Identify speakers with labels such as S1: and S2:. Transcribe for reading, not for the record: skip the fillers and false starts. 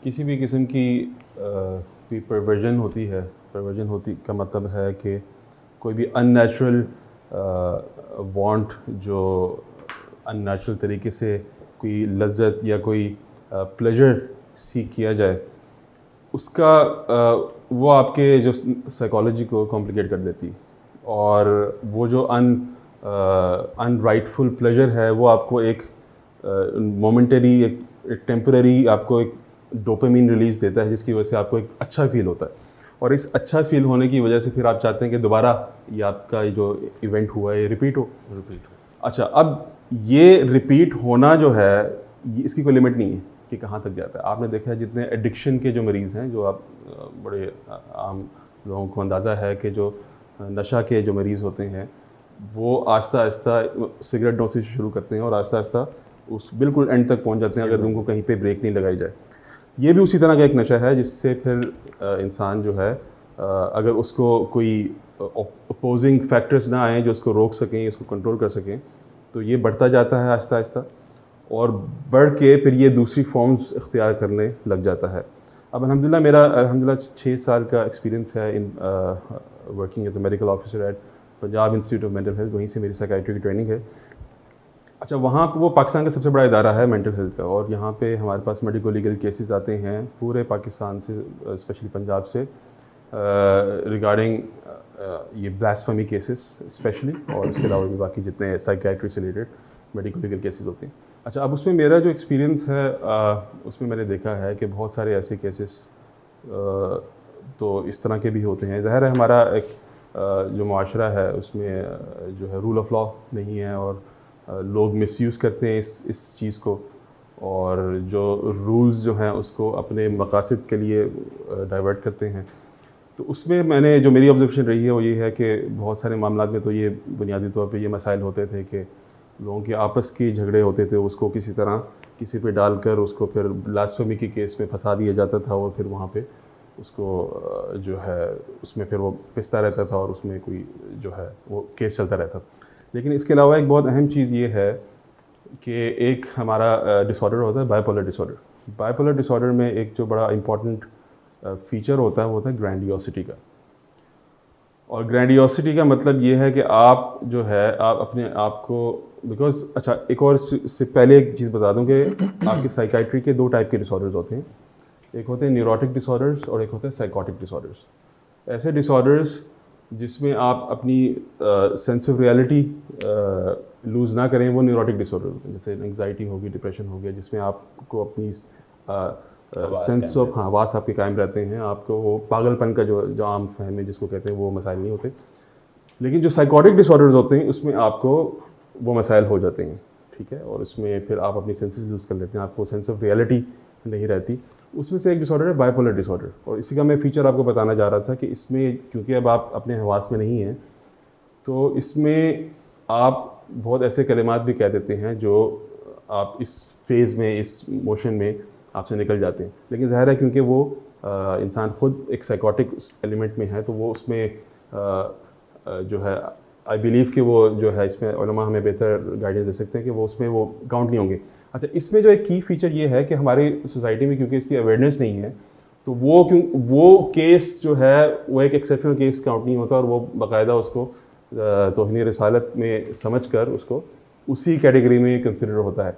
S1: किसी भी किस्म की कोई परवर्जन होती का मतलब है कि कोई भी अननेचुरल वांट जो अननेचुरल तरीके से कोई लज्जत या कोई प्लेजर सीख किया जाए, उसका वो आपके जो साइकोलॉजी को कॉम्प्लिकेट कर देती है। और वो जो अनराइटफुल प्लेजर है वो आपको एक मोमेंटरी एक टेम्पररी आपको एक डोपामिन रिलीज देता है, जिसकी वजह से आपको एक अच्छा फील होता है। और इस अच्छा फील होने की वजह से फिर आप चाहते हैं कि दोबारा ये आपका जो इवेंट हुआ है ये रिपीट हो। अच्छा, अब ये रिपीट होना जो है इसकी कोई लिमिट नहीं है कि कहाँ तक जाता है। आपने देखा है जितने एडिक्शन के जो मरीज़ हैं, जो आप बड़े आम लोगों को अंदाज़ा है कि जो नशा के जो मरीज़ होते हैं वो आहिस्ता आहिस्ता सिगरेट नोशी से शुरू करते हैं और आहिस्ता आहिस्ता उस बिल्कुल एंड तक पहुंच जाते हैं अगर उनको कहीं पे ब्रेक नहीं लगाई जाए। ये भी उसी तरह का एक नशा है जिससे फिर इंसान जो है अगर उसको कोई अपोजिंग फैक्टर्स ना आए जो उसको रोक सकें, उसको कंट्रोल कर सकें, तो ये बढ़ता जाता है आहिस्ता आहिस्ता और बढ़ के फिर ये दूसरी फॉर्म्स इख्तियार करने लग जाता है। अब अल्हम्दुलिल्लाह 6 साल का एक्सपीरियंस है in working as a medical officer at Punjab Institute of Mental Health, वहीं से मेरी साइकियाट्री की ट्रेनिंग है। अच्छा, वहाँ वो पाकिस्तान का सबसे बड़ा इदारा है मेंटल हेल्थ का, और यहाँ पे हमारे पास मेडिको लीगल केसेस आते हैं पूरे पाकिस्तान से, स्पेशली पंजाब से, रिगार्डिंग ये ब्लास्फेमी केसेस स्पेशली, और इसके अलावा भी बाकी जितने साइकियाट्री से रिलेटेड मेडिको लीगल केसेस होते हैं। अच्छा, अब उसमें मेरा जो एक्सपीरियंस है उसमें मैंने देखा है कि बहुत सारे ऐसे केसेस तो इस तरह के भी होते हैं। ज़ाहिर है हमारा एक जो मुआशरा है उसमें जो है रूल ऑफ लॉ नहीं है, और लोग मिसयूज़ करते हैं इस चीज़ को, और जो रूल्स जो हैं उसको अपने मकासद के लिए डाइवर्ट करते हैं। तो उसमें मैंने जो मेरी ऑब्जर्वेशन रही है वो ये है कि बहुत सारे मामला में तो ये बुनियादी तौर पे ये मसाइल होते थे कि लोगों के आपस के झगड़े होते थे, उसको किसी तरह किसी पे डालकर उसको फिर ब्लास्फेमी के केस में फंसा दिया जाता था, और फिर वहाँ पे उसको जो है उसमें फिर वो पिसता रहता था और उसमें कोई जो है वो केस चलता रहता था। लेकिन इसके अलावा एक बहुत अहम चीज़ ये है कि एक हमारा डिसऑर्डर होता है बाइपोलर डिसऑर्डर। बाइपोलर डिसऑर्डर में एक जो बड़ा इम्पॉर्टेंट फीचर होता है वो होता है ग्रैंडियोसिटी का। और ग्रैंडियोसिटी का मतलब ये है कि आप जो है आप अपने आप को बिकॉज अच्छा, एक और से पहले एक चीज़ बता दूं कि आपकी साइकाइट्री के 2 टाइप के डिसऑर्डर्स होते हैं। एक होते हैं न्यूरोटिक डिसऑर्डर्स और एक होते हैं साइकोटिक डिसऑर्डर्स। ऐसे डिसऑर्डर्स जिसमें आप अपनी सेंस ऑफ रियलिटी लूज़ ना करें, वो न्यूरोटिक डिसऑर्डर होते हैं। जैसे एंग्जाइटी होगी, डिप्रेशन हो गया, जिसमें आपको अपनी सेंस ऑफ हवास आपके कायम रहते हैं, आपको वो पागलपन का जो आम फहम है जिसको कहते हैं वो मसाइल नहीं होते। लेकिन जो साइकोटिक डिसऑर्डर्स होते हैं उसमें आपको वो मसाइल हो जाते हैं, ठीक है, और उसमें फिर आप अपनी सेंसेस लूज़ कर लेते हैं, आपको सेंस ऑफ रियलिटी नहीं रहती। उसमें से एक डिसऑर्डर है बाइपोलर डिसऑर्डर, और इसी का मैं फीचर आपको बताना जा रहा था कि इसमें क्योंकि अब आप अपने हवास में नहीं हैं, तो इसमें आप बहुत ऐसे कलिमात भी कह देते हैं जो आप इस फेज़ में, इस मोशन में आपसे निकल जाते हैं। लेकिन ज़ाहिर है क्योंकि वो इंसान खुद एक साइकोटिक एलिमेंट में है, तो वो उसमें जो है आई बिलीव कि वो जो है इसमें उलमा हमें बेहतर गाइडेंस दे सकते हैं कि वो उसमें वो काउंट नहीं होंगे। अच्छा, इसमें जो एक की फीचर ये है कि हमारी सोसाइटी में क्योंकि इसकी अवेयरनेस नहीं है, तो वो केस जो है वो एक एक्सेप्शनल केस काउंट नहीं होता, और वो बाकायदा उसको तौहीन रिसालत में समझ कर उसको उसी कैटेगरी में कंसिडर होता है।